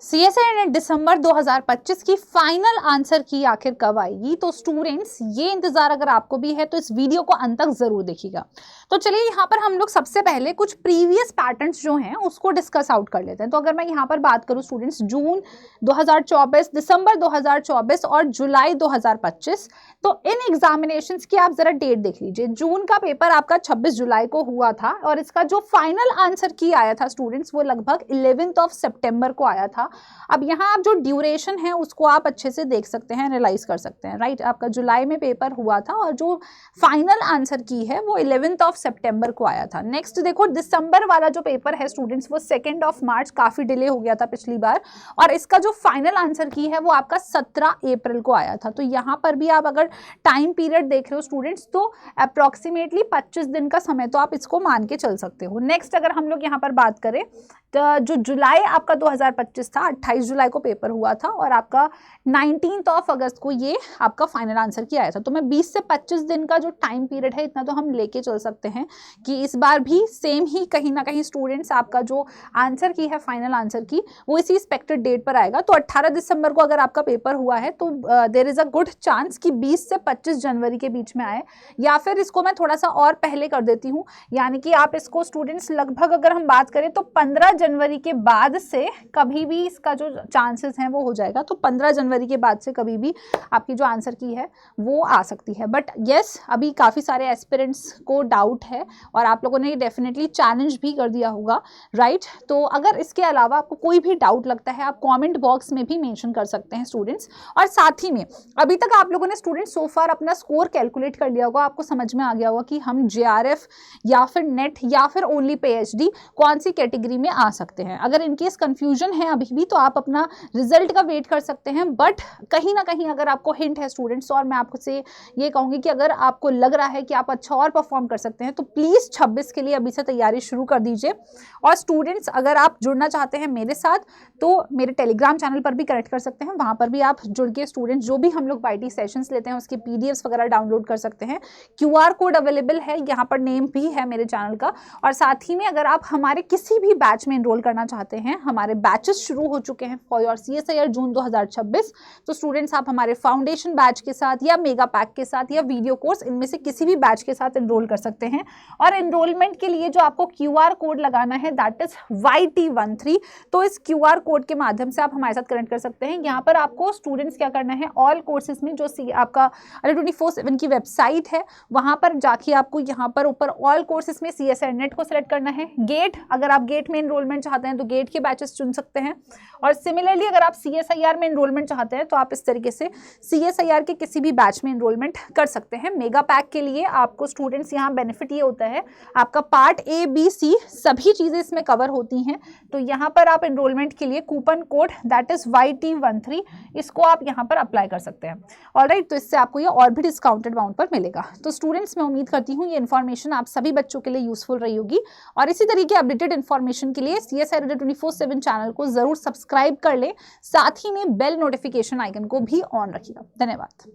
CSI ने दिसंबर 2025 की final answer की आखिर कब आएगी? तो स्टूडेंट्स ये इंतजार अगर आपको भी है तो इस वीडियो को अंत तक जरूर देखिएगा। तो चलिए यहाँ पर हम लोग सबसे पहले कुछ प्रीवियस पैटर्न्स जो हैं उसको डिस्कस आउट कर लेते हैं। तो अगर मैं यहाँ पर बात करूँ स्टूडेंट्स, जून 2024, दिसंबर 2024 और जुलाई 2025, तो इन एग्जामिनेशंस की आप जरा डेट देख लीजिए। जून का पेपर आपका 26 जुलाई को हुआ था और इसका जो फाइनल आंसर की आया था स्टूडेंट्स वो लगभग 11 सितंबर को आया था। अब यहाँ आप जो ड्यूरेशन है उसको आप अच्छे से देख सकते हैं, एनालाइज कर सकते हैं, राइट। आपका जुलाई में पेपर हुआ था और जो फाइनल आंसर की है वो 11 सितंबर को आया था। नेक्स्ट देखो, दिसंबर वाला जो पेपर है स्टूडेंट्स वो 2 मार्च, काफी डिले हो गया था पिछली बार, और इसका जो फाइनल आंसर की है वो आपका 17 अप्रैल को आया था। तो यहाँ पर भी आप अगर टाइम पीरियड देख रहे हो स्टूडेंट्स तो अप्रोक्सीमेटली 25 दिन का समय तो आप इसको मान के चल सकते हो। नेक्स्ट अगर हम लोग यहाँ पर बात करें तो जो जुलाई आपका 2025 था, 28 जुलाई को पेपर हुआ था और आपका 19 अगस्त को ये आपका फाइनल आंसर की आया था। तो मैं 20 से 25 दिन का जो टाइम पीरियड है इतना तो हम लेके चल सकते हैं कि इस बार भी सेम ही कहीं ना कहीं स्टूडेंट्स आपका जो आंसर की है फाइनल आंसर की वो इसी एक्सपेक्टेड डेट पर आएगा। तो 18 दिसंबर को अगर आपका पेपर हुआ है तो there is a good chance कि 20 से 25 जनवरी के बीच में आए, या फिर इसको मैं थोड़ा सा और पहले कर देती हूँ, यानी कि आप इसको स्टूडेंट्स लगभग अगर हम बात करें तो 15 जनवरी के बाद से कभी भी इसका जो चांसेस हैं वो हो जाएगा। तो 15 जनवरी के बाद से कभी भी आपकी जो आंसर की है वो आ सकती है। बट यस, अभी काफ़ी सारे एस्पिरेंट्स को डाउट है और आप लोगों ने डेफिनेटली चैलेंज भी कर दिया होगा, राइट। तो अगर इसके अलावा आपको कोई भी डाउट लगता है आप कमेंट बॉक्स में भी मेंशन कर सकते हैं स्टूडेंट्स। और साथ ही में अभी तक आप लोगों ने स्टूडेंट्स सो फार अपना स्कोर कैलकुलेट कर लिया होगा, आपको समझ में आ गया होगा कि हम जेआरएफ या फिर नेट या फिर ओनली पीएचडी कौन सी कैटेगरी में आ सकते हैं। अगर इनकेस कंफ्यूजन है अभी भी तो आप अपना रिजल्ट का वेट कर सकते हैं। बट कहीं ना कहीं अगर आपको हिंट है स्टूडेंट्स, और मैं आपको से ये कहूंगी कि अगर आपको लग रहा है कि आप अच्छा और परफॉर्म कर सकते हैं तो प्लीज 26 के लिए अभी से तैयारी शुरू कर दीजिए। और स्टूडेंट्स अगर आप जुड़ना चाहते हैं मेरे साथ तो मेरे टेलीग्राम चैनल पर भी कनेक्ट कर सकते हैं, वहां पर भी आप जुड़ के स्टूडेंट्स जो भी हम लोग वाईटी सेशंस लेते हैं उसके पीडीएफ्स वगैरह डाउनलोड कर सकते हैं। क्यूआर कोड अवेलेबल है, यहाँ पर नेम भी है मेरे चैनल का। और साथ ही में अगर आप हमारे किसी भी बैच में एनरोल करना चाहते हैं, हमारे बैचेस शुरू हो चुके हैं फॉर योर सीएसआईआर जून 2026। तो स्टूडेंट्स आप हमारे फाउंडेशन बैच के साथ या मेगा पैक के साथ या वीडियो कोर्स, इनमें से किसी भी बैच के साथ एनरोल कर सकते हैं। और एनरोलमेंट के लिए जो आपको क्यूआर कोड लगाना है दैट इज YT13। तो इस क्यूआर कोड के माध्यम से आप हमारे साथ कनेक्ट कर सकते हैं। यहाँ पर आपको स्टूडेंट्स क्या करना है, ऑल कोर्सेज में जो आपका अडा 24/7 की वेबसाइट है वहां पर जाके आपको यहाँ पर ऊपर ऑल कोर्सेज में सीएसआईआर नेट को सिलेक्ट करना है। गेट, अगर आप गेट में एनरोलमेंट चाहते हैं तो गेट के बैचेस चुन सकते हैं। और सिमिलरली अगर आप सीएसआईआर में एनरोलमेंट चाहते हैं तो आप इस तरीके से सीएसआईआर के किसी भी बैच में एनरोलमेंट कर सकते हैं। मेगा पैक के लिए आपको स्टूडेंट्स यहाँ बेनिफिट ये होता है, आपका पार्ट A, B, C सभी चीजें इसमें कवर होती हैं। तो यहाँ पर आप एनरोलमेंट के लिए coupon code that is YT13 इसको आप यहाँ पर अप्लाई कर सकते हैं। ऑलराइट, तो इससे आपको ये और भी डिस्काउंटेड अमाउंट पर मिलेगा। तो स्टूडेंट्स मैं उम्मीद करती हूँ ये इन्फॉर्मेशन आप सभी बच्चों के लिए यूजफुल रही होगी। और इसी तरीके अपडेटेड इन्फॉर्मेशन के लिए सीएसआईआर अडा 24/7 चैनल को जरूर सब्सक्राइब कर ले, साथ ही में बेल नोटिफिकेशन आइकन को भी ऑन रखिएगा। धन्यवाद।